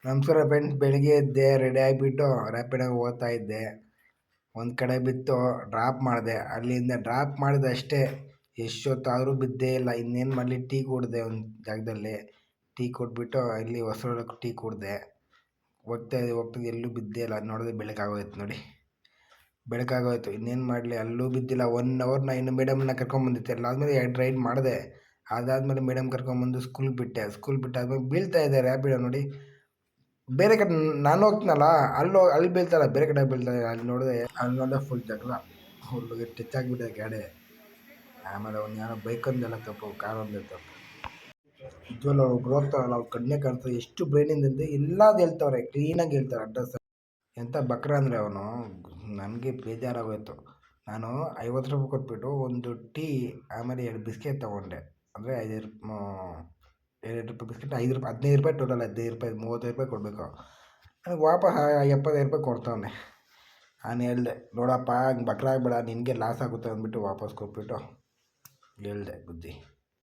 ನಮಸ್ಕಾರ ಫ್ರೆಂಡ್ಸ್, ಬೆಳಿಗ್ಗೆ ಎದ್ದೆ, ರೆಡಿ ಆಗಿಬಿಟ್ಟು ರ್ಯಾಪಿಡಾಗಿ ಹೋಗ್ತಾ ಇದ್ದೆ. ಒಂದು ಕಡೆ ಬಿತ್ತು, ಡ್ರಾಪ್ ಮಾಡಿದೆ. ಅಲ್ಲಿಂದ ಡ್ರಾಪ್ ಮಾಡಿದಷ್ಟೇ ಎಷ್ಟೊತ್ತಾದರೂ ಬಿದ್ದೇ ಇಲ್ಲ. ಇನ್ನೇನು ಮಾಡಲಿ, ಟೀ ಕುಡಿದೆ ಒಂದು ಜಾಗದಲ್ಲಿ. ಟೀ ಕುಡಿದ್ಬಿಟ್ಟು ಇಲ್ಲಿ ಹೊಸರೊಳಗೆ ಟೀ ಕುಡಿದೆ. ಹೋಗ್ತಾ ಎಲ್ಲೂ ಬಿದ್ದೇ ಇಲ್ಲ. ನೋಡಿದ್ರೆ ಬೆಳಕಾಗೋಯ್ತು ನೋಡಿ, ಬೆಳಕಾಗೋಯ್ತು. ಇನ್ನೇನು ಮಾಡಲಿ, ಅಲ್ಲೂ ಬಿದ್ದಿಲ್ಲ. 1 ಅವರ್ ಇನ್ನು ಮೇಡಮ್ನ ಕರ್ಕೊಂಬಂದಿತ್ತು. ಅದಾದಮೇಲೆ 2 ರೈಡ್ ಮಾಡಿದೆ. ಅದಾದಮೇಲೆ ಮೇಡಮ್ ಕರ್ಕೊಂಬಂದು ಸ್ಕೂಲ್ಗೆ ಬಿಟ್ಟೆ. ಸ್ಕೂಲ್ ಬಿಟ್ಟಾದ್ಮೇಲೆ ಬೀಳ್ತಾ ಇದೆ ರ್ಯಾಪಿಡೋ ನೋಡಿ. ಬೇರೆ ಕಡೆ ನಾನು ಹೋಗ್ತೀನಲ್ಲ, ಅಲ್ಲಿ ಬೀಳ್ತಾಯಿಲ್ಲ, ಬೇರೆ ಕಡೆ ಬೀಳ್ತಾಯಿದೆ. ಅಲ್ಲಿ ನೋಡಿದೆ ಫುಲ್ ಜಗಳ, ಫುಲ್ ಟಚ್ ಆಗಿಬಿಟ್ಟಿದೆ ಗಾಡಿ. ಆಮೇಲೆ ಅವ್ನು ಯಾರೋ ಬೈಕೊಂದೆಲ್ಲ ತಪ್ಪು, ಕಾರೊಂದೇ ತಪ್ಪು. ನಿಜವಲ್ಲ, ಒಬ್ರು ಹೋಗ್ತಾರಲ್ಲ, ಅವ್ರು ಕಣ್ಣೇ ಕಾಣ್ತಾರೆ. ಎಷ್ಟು ಬ್ರೈನಿಂದ ಎಲ್ಲದು ಹೇಳ್ತವ್ರೆ, ಕ್ಲೀನಾಗಿ ಹೇಳ್ತಾರೆ ಅಡ್ರೆಸ್. ಎಂಥ ಬಕ್ರ ಅಂದರೆ ಅವನು, ನನಗೆ ಬೇಜಾರಾಗೋಯ್ತು. ನಾನು 50 ರೂಪಾಯಿ ಕೊಟ್ಬಿಟ್ಟು ಒಂದು ಟೀ, ಆಮೇಲೆ 2 ಬಿಸ್ಕೆಟ್ ತೊಗೊಂಡೆ. ಅಂದರೆ 2 ರೂಪಾಯಿ ಬಿಸ್ಕೆಟ್, 5 ರೂಪಾಯಿ, 15 ರೂಪಾಯಿ ಟೋಟಲ್. 15 ರೂಪಾಯಿ, 35 ರೂಪಾಯಿ ಕೊಡಬೇಕು. ನನಗೆ ವಾಪಸ್ 75 ರೂಪಾಯಿ ಕೊಡ್ತಾವನೆ. ನಾನು ಹೇಳಿದೆ, ನೋಡಪ್ಪ ಹಂಗೆ ಬಕ್ರ ಆಗಬೇಡ, ನಿನಗೆ ಲಾಸ್ ಆಗುತ್ತೆ ಅಂದ್ಬಿಟ್ಟು ವಾಪಸ್ ಕೊಟ್ಬಿಟ್ಟು ಹೇಳಿದೆ ಬುದ್ಧಿ.